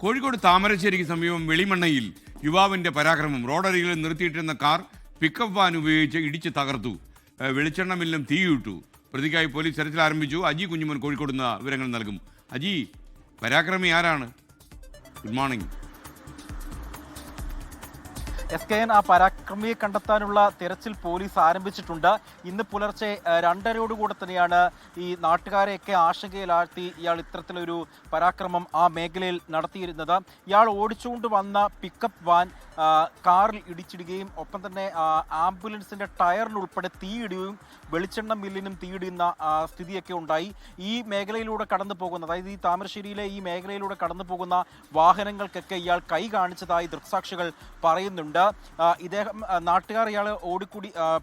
കോഴിക്കോട് താമരശ്ശേരിക്ക് സമീപം വെളിമണ്ണയിൽ യുവാവിന്റെ പരാക്രമം. റോഡരികിൽ നിർത്തിയിട്ടിരുന്ന കാർ പിക്കപ്പ് വാൻ ഉപയോഗിച്ച് ഇടിച്ച് തകർത്തു. വെളിച്ചെണ്ണ മില്ലും തീയിട്ടു. പ്രതിക്കായി പോലീസ് തെരച്ചിൽ ആരംഭിച്ചു. അജി കുഞ്ഞുമോൻ കോഴിക്കോട് നിന്ന് വിവരങ്ങൾ നൽകും. അജി, പരാക്രമി ആരാണ്? Good morning. SKN ആ പരാക്രമിയെ കണ്ടെത്താനുള്ള തിരച്ചിൽ പോലീസ് ആരംഭിച്ചിട്ടുണ്ട്. ഇന്ന് പുലർച്ചെ 2:30 തന്നെയാണ് ഈ നാട്ടുകാരെയൊക്കെ ആശങ്കയിലാഴ്ത്തി ഇയാൾ ഇത്തരത്തിലൊരു പരാക്രമം ആ മേഖലയിൽ നടത്തിയിരുന്നത്. ഇയാൾ ഓടിച്ചുകൊണ്ട് വന്ന പിക്കപ്പ് വാൻ കാറിൽ ഇടിച്ചിടുകയും ഒപ്പം തന്നെ ആംബുലൻസിന്റെ ടയറിനുൾപ്പെടെ തീയിടുകയും വെളിച്ചെണ്ണ മില്ലിനും തീയിടുന്ന സ്ഥിതിയൊക്കെ ഉണ്ടായി. ഈ മേഖലയിലൂടെ കടന്നു പോകുന്ന, അതായത് ഈ താമരശ്ശേരിയിലെ ഈ മേഖലയിലൂടെ കടന്നു പോകുന്ന വാഹനങ്ങൾക്കൊക്കെ ഇയാൾ കൈ കാണിച്ചതായി ദൃക്സാക്ഷികൾ പറയുന്നുണ്ട്. ഇദ്ദേഹം നാട്ടുകാർ ഇയാളെ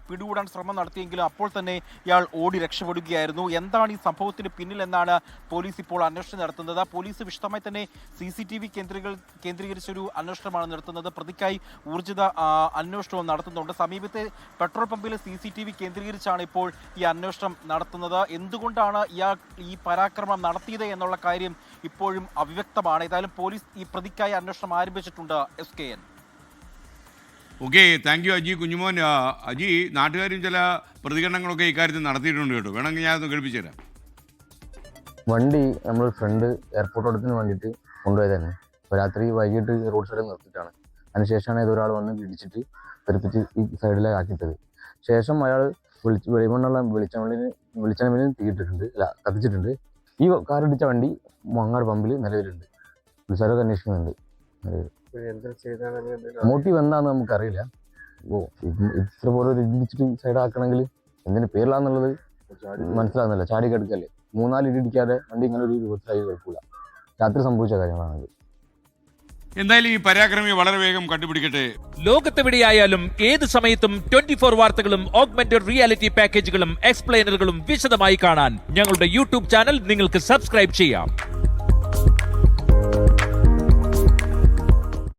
പിടികൂടാൻ ശ്രമം നടത്തിയെങ്കിലും അപ്പോൾ തന്നെ ഇയാൾ ഓടി രക്ഷപ്പെടുകയായിരുന്നു. എന്താണ് ഈ സംഭവത്തിന് പിന്നിൽ എന്നാണ് പോലീസ് ഇപ്പോൾ അന്വേഷണം നടത്തുന്നത്. പോലീസ് വിശദമായി തന്നെ CCTV കേന്ദ്രീകരിച്ചൊരു അന്വേഷണമാണ് നടത്തുന്നത്. പ്രതിക്കായി ഊർജിത അന്വേഷണവും നടത്തുന്നുണ്ട്. സമീപത്തെ പെട്രോൾ പമ്പിലെ CCTV കേന്ദ്രീകരിച്ചാണ് ഇപ്പോൾ ഈ അന്വേഷണം നടത്തുന്നത്. എന്തുകൊണ്ടാണ് ഇയാൾ ഈ പരാക്രമം നടത്തിയത് എന്നുള്ള കാര്യം ഇപ്പോഴും അവ്യക്തമാണ്. ഏതായാലും പോലീസ് ഈ പ്രതിക്കായി അന്വേഷണം ആരംഭിച്ചിട്ടുണ്ട്. SKN. Okay, thank you Aji Kunjumon. Aji, നാട്ടുകാരും ചില പ്രതികരണങ്ങളൊക്കെ ഇക്കാര്യത്തിൽ നടത്തിയിട്ടുണ്ട് കേട്ടോ. വേണമെങ്കിൽ ഞാൻ ഒന്ന് കേൾപ്പിച്ചു തരാം. വണ്ടി നമ്മൾ ഫ്രണ്ട് എയർപോർട്ടോടത്തിന് വേണ്ടിയിട്ട് കൊണ്ടുപോയതായിരുന്നു. അപ്പോൾ രാത്രി വൈകിട്ട് റോഡ് സൈഡിൽ നിർത്തിയിട്ടാണ്. അതിനുശേഷമാണ് ഇതൊരാൾ വന്ന് ഇടിച്ചിട്ട് തെറിപ്പിച്ച് ഈ സൈഡിലേക്ക് ആക്കിയിട്ടത്. ശേഷം അയാൾ വെളിച്ചെണ്ണ തീയിട്ടിട്ടുണ്ട്, കത്തിച്ചിട്ടുണ്ട്. ഈ കാർ ഇടിച്ച വണ്ടി മങ്ങാട് പമ്പിൽ നിലവിലുണ്ട്. പോലീസുകാരൊക്കെ അന്വേഷിക്കുന്നുണ്ട്. മോട്ടീവ് എന്താണെന്ന് നമുക്കറിയില്ല. ഇത്ര പോലെ ഒരു ഇടിച്ചിട്ട് സൈഡാക്കണമെങ്കിൽ എന്തിന് പേരിലാന്നുള്ളത് മനസ്സിലാകുന്നില്ല. ചാടി കിടക്കല്ലേ, 3-4 ഇടിക്കാതെ വണ്ടി ഇങ്ങനെ ഒരു രൂപത്തിലായി കുഴപ്പമില്ല. രാത്രി സംഭവിച്ച കാര്യങ്ങളാണത്. എന്തായാലും ഈ പരാക്രമി വളരെ വേഗം കണ്ടുപിടിക്കട്ടെ. ലോകത്തെവിടെയായാലും ഏത് സമയത്തും 24 വാർത്തകളും ഓഗ്മെന്റഡ് റിയാലിറ്റി പാക്കേജുകളും എക്സ്പ്ലെയിനറുകളും വിശദമായി കാണാൻ ഞങ്ങളുടെ YouTube ചാനൽ നിങ്ങൾക്ക് സബ്സ്ക്രൈബ് ചെയ്യാം.